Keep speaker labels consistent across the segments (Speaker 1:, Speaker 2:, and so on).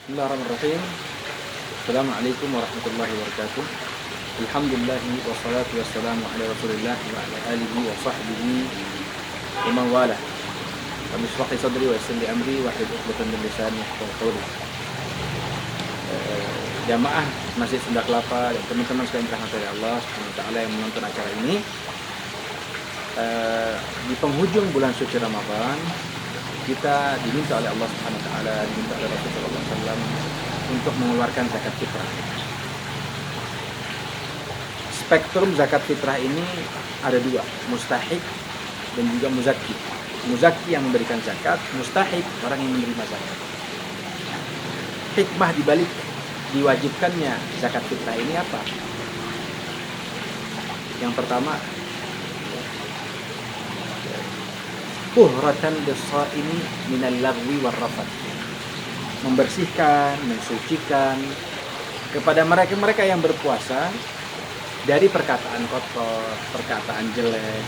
Speaker 1: Bismillahirrahmanirrahim. Assalamualaikum warahmatullahi wabarakatuh. Alhamdulillah wassalatu wassalamu ala Rasulillah wa ala alihi wa sahbihi wa man wala. Rabbi shrah li sadri wa yassir li amri wahlul 'uqdatam min lisani yafqahu qawli. Jamaah Masjid Sunda Kelapa dan teman-teman sekalian dirahmati oleh Allah Subhanahu wa taala yang menonton acara ini. Di penghujung bulan suci Ramadan, kita diminta oleh Allah Subhanahu wa taala, diminta oleh Rasulullah sallallahu alaihi wasallam untuk mengeluarkan zakat fitrah. Spektrum zakat fitrah ini ada dua, mustahik dan juga muzakki. Muzakki yang memberikan zakat, mustahik orang yang menerima zakat. Hikmah dibalik diwajibkannya zakat fitrah ini apa? Yang pertama, tuhratan lis-shaimi minal lagwi war-rafath. Membersihkan, mensucikan kepada mereka yang berpuasa dari perkataan kotor, perkataan jelek,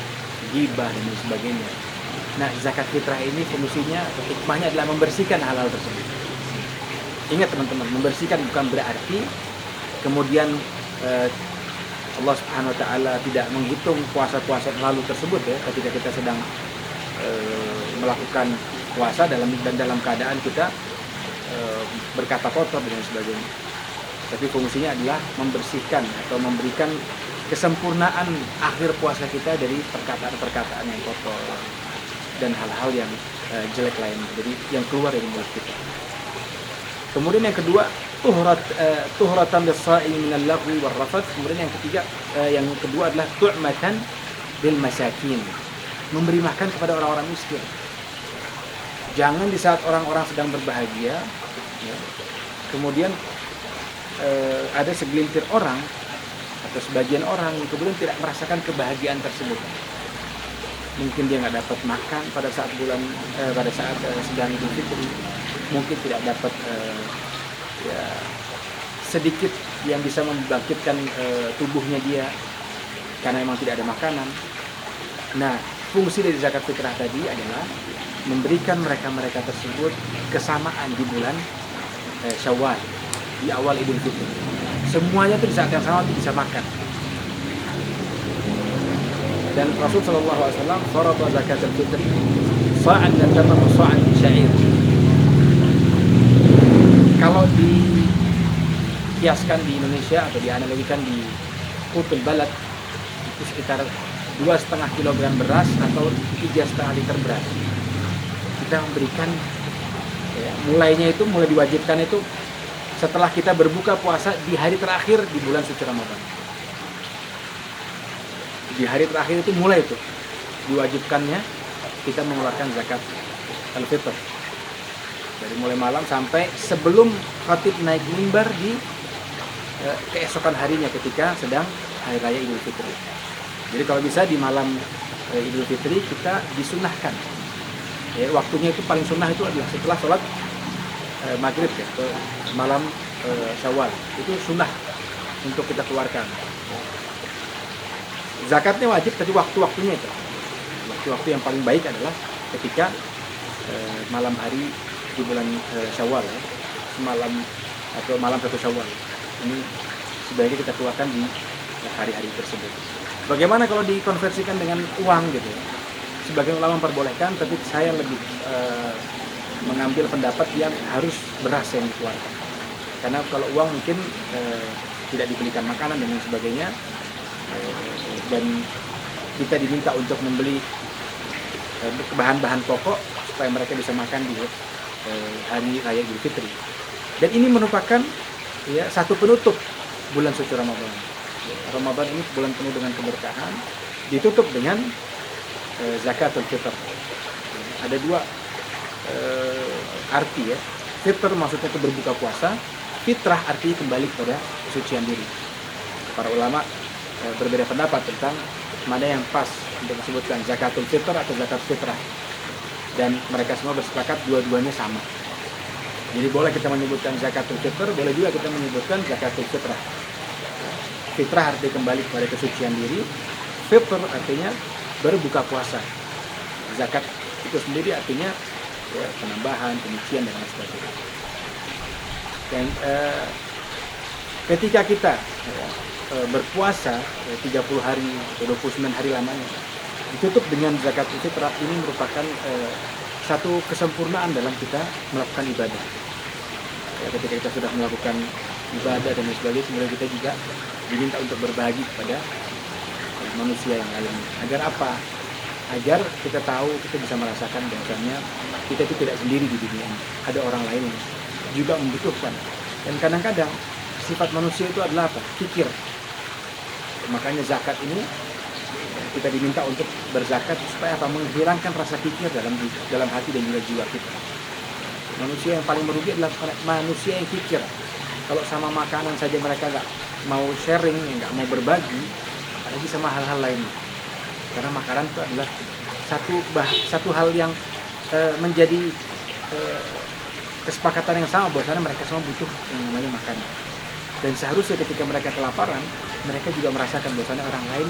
Speaker 1: ghibah dan sebagainya. Nah, zakat fitrah ini fungsinya atau hikmahnya adalah membersihkan hal-hal tersebut. Ingat teman-teman, membersihkan bukan berarti kemudian Allah Subhanahu wa taala tidak menghitung puasa-puasa lalu tersebut ya, ketika kita sedang melakukan puasa dalam keadaan kita berkata kotor dan sebagainya. Tapi fungsinya adalah membersihkan atau memberikan kesempurnaan akhir puasa kita dari perkataan-perkataan yang kotor dan hal-hal yang jelek lainnya. Jadi yang keluar dari mulut kita. Kemudian yang kedua, tuhratan lis-shaimi minal lagwi war-rafath. Kemudian yang kedua adalah tu'matan lil masakin. Memberi makan kepada orang-orang miskin. Jangan di saat orang-orang sedang berbahagia, ya, kemudian ada segelintir orang atau sebagian orang yang kemudian tidak merasakan kebahagiaan tersebut. Mungkin dia nggak dapat makan pada saat sedang Idul Fitri, mungkin tidak dapat sedikit yang bisa membangkitkan tubuhnya dia karena memang tidak ada makanan. Nah, fungsi dari zakat fitrah tadi adalah memberikan mereka tersebut kesamaan di bulan Syawal, di awal Idul Fitri. Semuanya itu di saat yang sama bisa makan. Dan Rasul sallallahu alaihi wasallam farada zakat al-fitr sa'an dan tamam sa'an syair. Kalau dikiaskan di Indonesia atau dianalogikan di Qutul Balad, itu sekitar 2,5 kilogram beras atau 3,5 liter beras. Kita memberikan mulai diwajibkan itu setelah kita berbuka puasa di hari terakhir di bulan suci Ramadan. Di hari terakhir itu mulai itu diwajibkannya kita mengeluarkan zakat al-fitr. Dari mulai malam sampai sebelum khatib naik mimbar di keesokan harinya ketika sedang hari raya Idul Fitri. Jadi kalau bisa di malam Idul Fitri kita disunahkan. Ya, waktunya itu paling sunnah itu adalah setelah sholat maghrib ya, ke malam Syawal. Itu sunnah untuk kita keluarkan. Zakatnya wajib, tapi waktu-waktunya itu. Waktu-waktu yang paling baik adalah ketika malam hari di bulan Syawal ya. Malam 1 Syawal. Ini sebaiknya kita keluarkan di hari-hari tersebut. Bagaimana kalau dikonversikan dengan uang gitu ya? Sebagian ulama memperbolehkan, tapi saya lebih mengambil pendapat yang harus beras yang dikeluarkan. Karena kalau uang mungkin tidak dibelikan makanan dan lain sebagainya, dan kita diminta untuk membeli bahan-bahan pokok supaya mereka bisa makan di hari raya Idul Fitri. Dan ini merupakan satu penutup bulan suci Ramadan. Ramadan ini bulan penuh dengan keberkahan, ditutup dengan zakatul fitr. Ada dua arti ya. Fitr maksudnya itu berbuka puasa, fitrah artinya kembali kepada kesucian diri. Para ulama berbeda pendapat tentang mana yang pas untuk disebutkan zakatul fitr atau zakat fitrah. Dan mereka semua bersepakat dua-duanya sama. Jadi boleh kita menyebutkan zakatul fitr, boleh juga kita menyebutkan zakatul fitrah. Fitrah artinya kembali kepada kesucian diri, fitr artinya berbuka puasa. Zakat itu sendiri artinya penambahan, penyucian dan lain sebagainya. Dan ketika kita berpuasa 30 hari atau 29 hari lamanya ditutup dengan zakat fitrah, ini merupakan satu kesempurnaan dalam kita melakukan ibadah. Ketika kita sudah melakukan ibadah dan sebagainya, kemudian kita juga diminta untuk berbagi kepada manusia yang lain. Agar apa? Agar kita tahu, kita bisa merasakan bahwasanya kita itu tidak sendiri di dunia ini. Ada orang lain yang juga membutuhkan. Dan kadang-kadang sifat manusia itu adalah apa? Kikir. Makanya zakat ini kita diminta untuk berzakat supaya apa? Menghilangkan rasa kikir dalam hati dan juga jiwa kita. Manusia yang paling merugi adalah manusia yang kikir. Kalau sama makanan saja mereka nggak mau sharing, nggak mau berbagi, apalagi sama hal-hal lain. Karena makanan itu adalah satu hal yang menjadi kesepakatan yang sama bahwasanya mereka semua butuh yang namanya makanan. Dan seharusnya ketika mereka kelaparan, mereka juga merasakan bahwasanya orang lain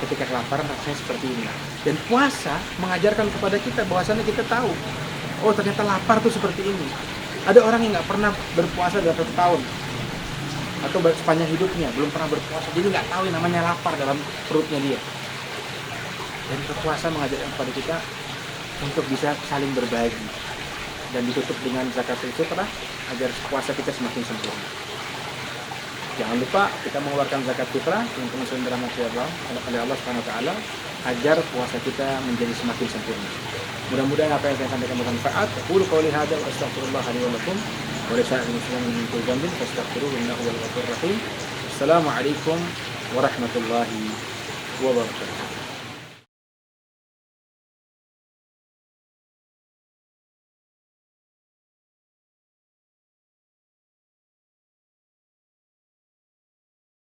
Speaker 1: ketika kelaparan rasanya seperti ini. Dan puasa mengajarkan kepada kita bahwasanya kita tahu, oh ternyata lapar tuh seperti ini. Ada orang yang nggak pernah berpuasa dalam 1 tahun atau sepanjang hidupnya belum pernah berpuasa, jadi nggak tahu yang namanya lapar dalam perutnya dia. Dan berpuasa mengajarkan kepada kita untuk bisa saling berbagi dan ditutup dengan zakat fitrah agar puasa kita semakin sempurna. Jangan lupa kita mengeluarkan zakat fitrah yang termasuk dirahmati Allah oleh Allah Subhanahu wa taala agar puasa kita menjadi semakin sempurna. Mudah-mudahan apa yang saya sampaikan bermanfaat. Aqulu qouli hadza wa astaghfirullah li wa lakum wa li sa'iril muslimin min kulli dhanbin fastaghfiruhu innahu huwal ghafurur rahim. Assalamualaikum warahmatullahi wabarakatuh.